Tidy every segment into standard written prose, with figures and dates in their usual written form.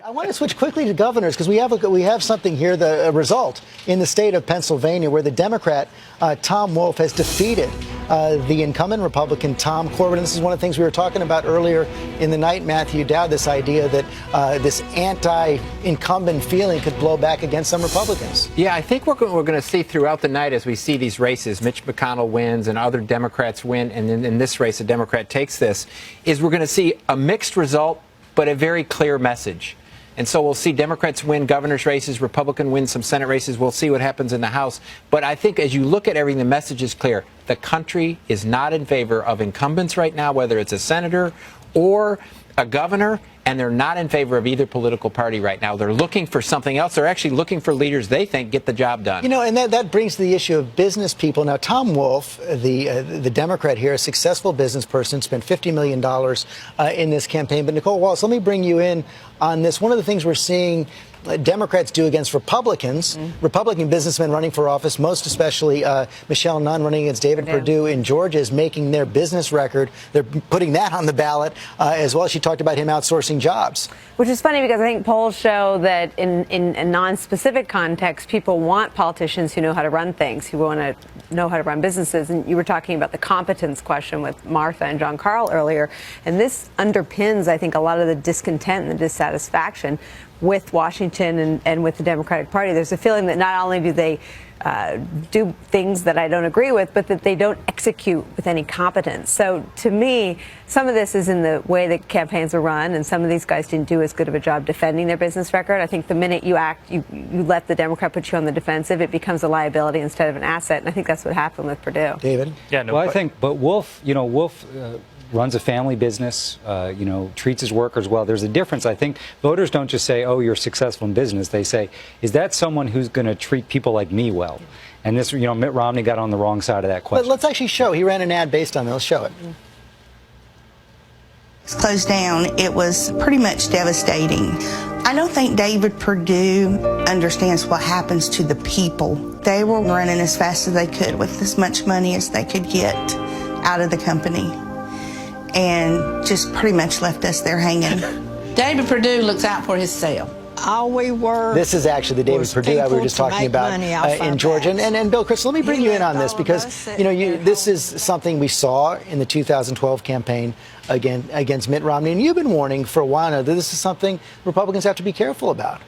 I want to switch quickly to governors because we have something here, a result in the state of Pennsylvania where the Democrat Tom Wolf has defeated the incumbent Republican Tom Corbett. And this is one of the things we were talking about earlier in the night, Matthew Dowd, this idea that this anti-incumbent feeling could blow back against some Republicans. Yeah, I think we're going to see throughout the night as we see these races, Mitch McConnell wins and other Democrats win, and then in this race a Democrat takes this, is we're going to see a mixed result but a very clear message. And so we'll see Democrats win governor's races, Republican win some Senate races. We'll see what happens in the House. But I think as you look at everything, the message is clear. The country is not in favor of incumbents right now, whether it's a senator or a governor, and they're not in favor of either political party right now. They're looking for something else. They're actually looking for leaders they think get the job done. You know, and that brings to the issue of business people. Now, Tom Wolf, the Democrat here, a successful business person, spent $50 million in this campaign. But Nicole Wallace, let me bring you in on this. One of the things we're seeing Democrats do against Republicans, Republican businessmen running for office, most especially Michelle Nunn running against David Perdue in Georgia, is making their business record. They're putting that on the ballot as well. She talked about him outsourcing jobs. Which is funny because I think polls show that in a non-specific context, people want politicians who know how to run things, who want to know how to run businesses. And you were talking about the competence question with Martha and John Carl earlier. And this underpins, I think, a lot of the discontent and the dissatisfaction with Washington and with the Democratic Party. There's a feeling that not only do they do things that I don't agree with, but that they don't execute with any competence. So to me, some of this is in the way that campaigns are run, and some of these guys didn't do as good of a job defending their business record. I think the minute you let the Democrat put you on the defensive, it becomes a liability instead of an asset, and I think that's what happened with Perdue. David? Yeah, no, well, I think, but Wolf, runs a family business, treats his workers well. There's a difference. I think voters don't just say, oh, you're successful in business. They say, is that someone who's going to treat people like me well? And this, Mitt Romney got on the wrong side of that question. But let's actually show. He ran an ad based on it. Let's show it. It's closed down. It was pretty much devastating. I don't think David Perdue understands what happens to the people. They were running as fast as they could with as much money as they could get out of the company, and just pretty much left us there hanging. David Perdue looks out for himself. All we were. This is actually the David Perdue we were just talking about in Georgia. And Bill Kristol, let me bring you in on this because this is something we saw in the 2012 campaign against Mitt Romney, and you've been warning for a while now that this is something Republicans have to be careful about.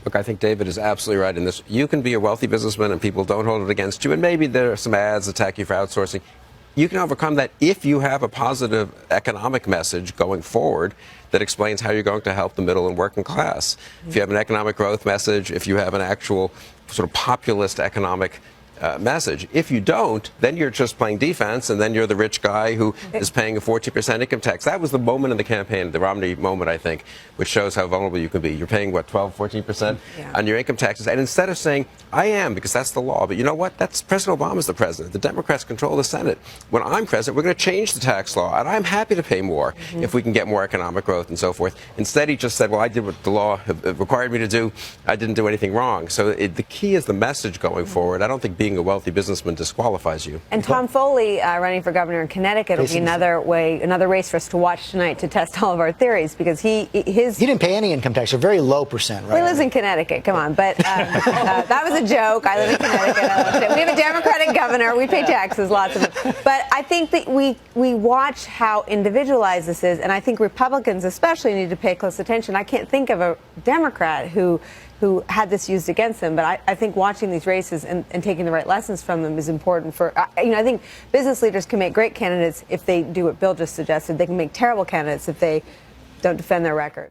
Look, I think David is absolutely right in this. You can be a wealthy businessman and people don't hold it against you, and maybe there are some ads attack you for outsourcing. You can overcome that if you have a positive economic message going forward that explains how you're going to help the middle and working class. If you have an economic growth message, if you have an actual sort of populist economic message. If you don't, then you're just playing defense, and then you're the rich guy who is paying a 14% income tax. That was the moment in the campaign, the Romney moment, I think, which shows how vulnerable you can be. You're paying, 14% on your income taxes. And instead of saying, I am, because that's the law, but you know what? That's President Obama's the president. The Democrats control the Senate. When I'm president, we're going to change the tax law, and I'm happy to pay more if we can get more economic growth and so forth. Instead, he just said, well, I did what the law required me to do. I didn't do anything wrong. So the key is the message going forward. I don't think being a wealthy businessman disqualifies you. And Tom Foley running for governor in Connecticut will be another race for us to watch tonight to test all of our theories, because he didn't pay any income tax, a very low percent, right? He lives in Connecticut. Come on, but that was a joke. I live in Connecticut. We have a Democratic governor. We pay taxes, lots of it. But I think that we watch how individualized this is, and I think Republicans especially need to pay close attention. I can't think of a Democrat who had this used against them, but I think watching these races and taking the right lessons from them is important for, I think business leaders can make great candidates if they do what Bill just suggested. They can make terrible candidates if they don't defend their record.